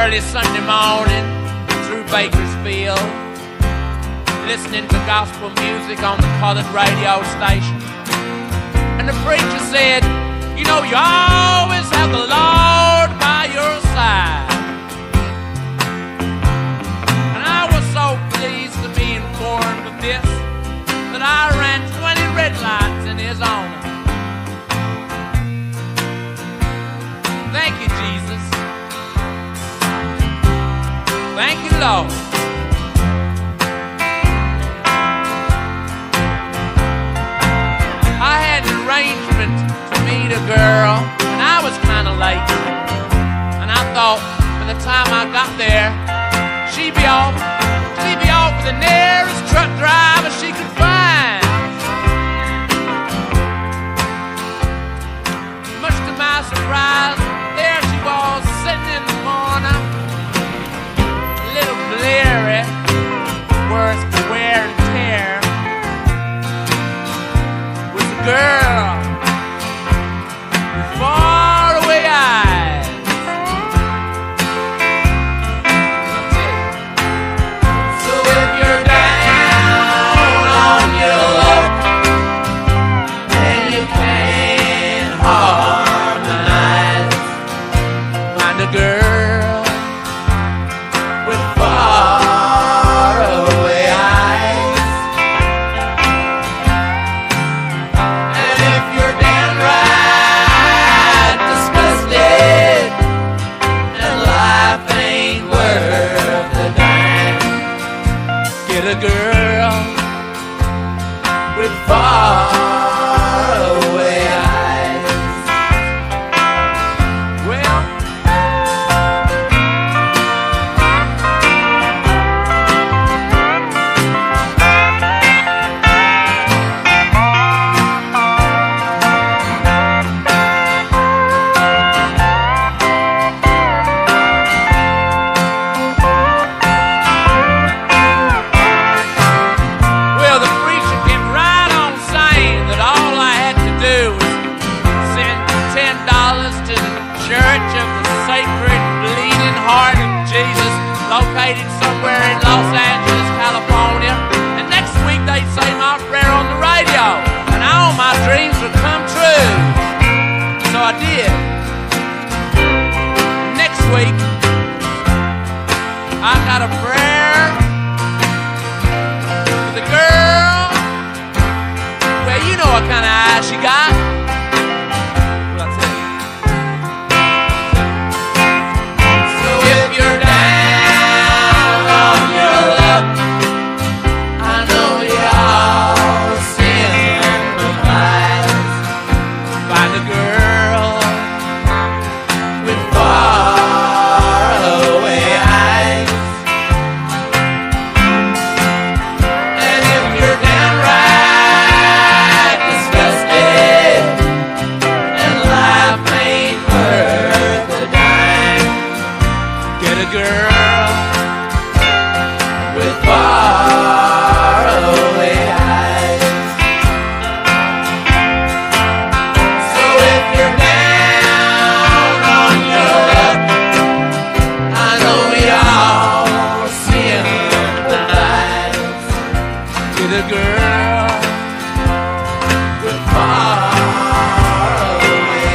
early Sunday morning through Bakersfield, listening to gospel music on the colored radio station. And the preacher said, you know, you always have the Lord by your side. And I was so pleased to be informed of this that I ran 20 red lights in his honor. Thank you, Jesus. Thank you, Lord. I had an arrangement to meet a girl, and I was kind of late. And I thought by the time I got there, she'd be off with the nearest truck driver she could find. Much to my surprise, there she was sitting in the corner, a little bleary, worse for wear and tear, with a girl with faraway eyes. So if you're down on your luck and you can't harmonize, find a girl with faraway eyes. And if you're downright disgusted and life ain't worth the dime, get a girl with faraway eyes. Well, the preacher kept right on saying that all I had to do was send $10 to the Church of the Sacred Bleeding Heart of Jesus, located somewhere in Los Angeles, California. And next week they'd say my prayer on the radio, and all my dreams would come true. So I did. Next week, I got a prayer for the girl. Well, you know what kind of eyes she got. Well, I'll tell you. So if you're down on your luck, I know y'all sympathize. Find a girl with faraway eyes. And if you're downright disgusted and life ain't worth a dime, get a girl with faraway eyes. So if you're down on your luck, I know y'all sympathize. Get a girl with faraway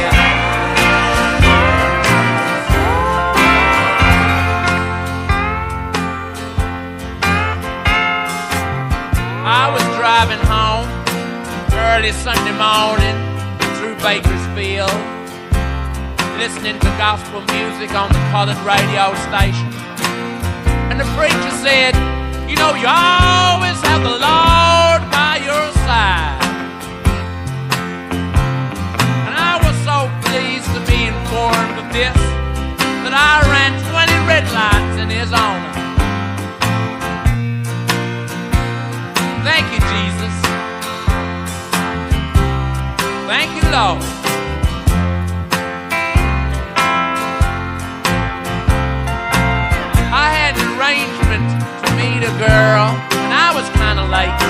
eyes. I was driving home early Sunday morning through Bakersfield, listening to gospel music on the colored radio station. And the preacher said, you know, you always have the Lord by your side. And I was so pleased to be informed of this that I ran 20 red lights in his honor. Thank you, Jesus. Thank you, Lord. I had an arrangement to meet a girl, and I was kind of late.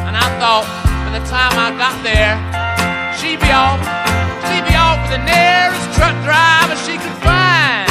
And I thought by the time I got there, she'd be off with the nearest truck driver she could find.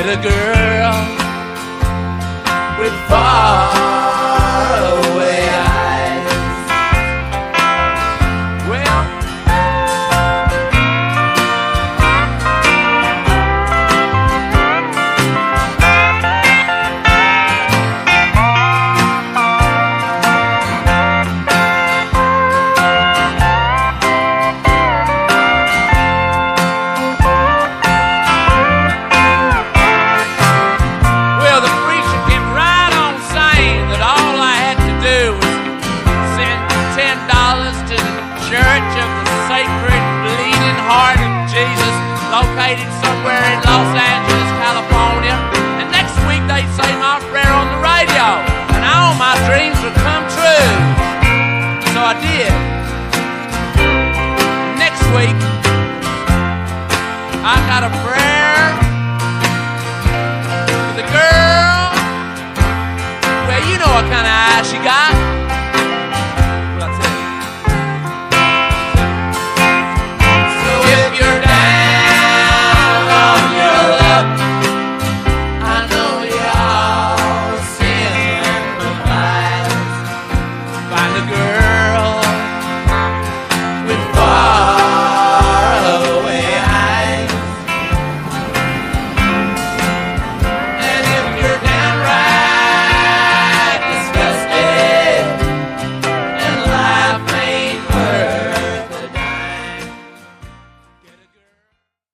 met a girl with faraway eyes. Well, Church of the Sacred Bleeding Heart of Jesus, located somewhere in Los Angeles, California. And next week they'd say my prayer on the radio, and all my dreams would come true. So I did. Next week, I got a prayer for the girl. Well, you know what kind of eyes she got.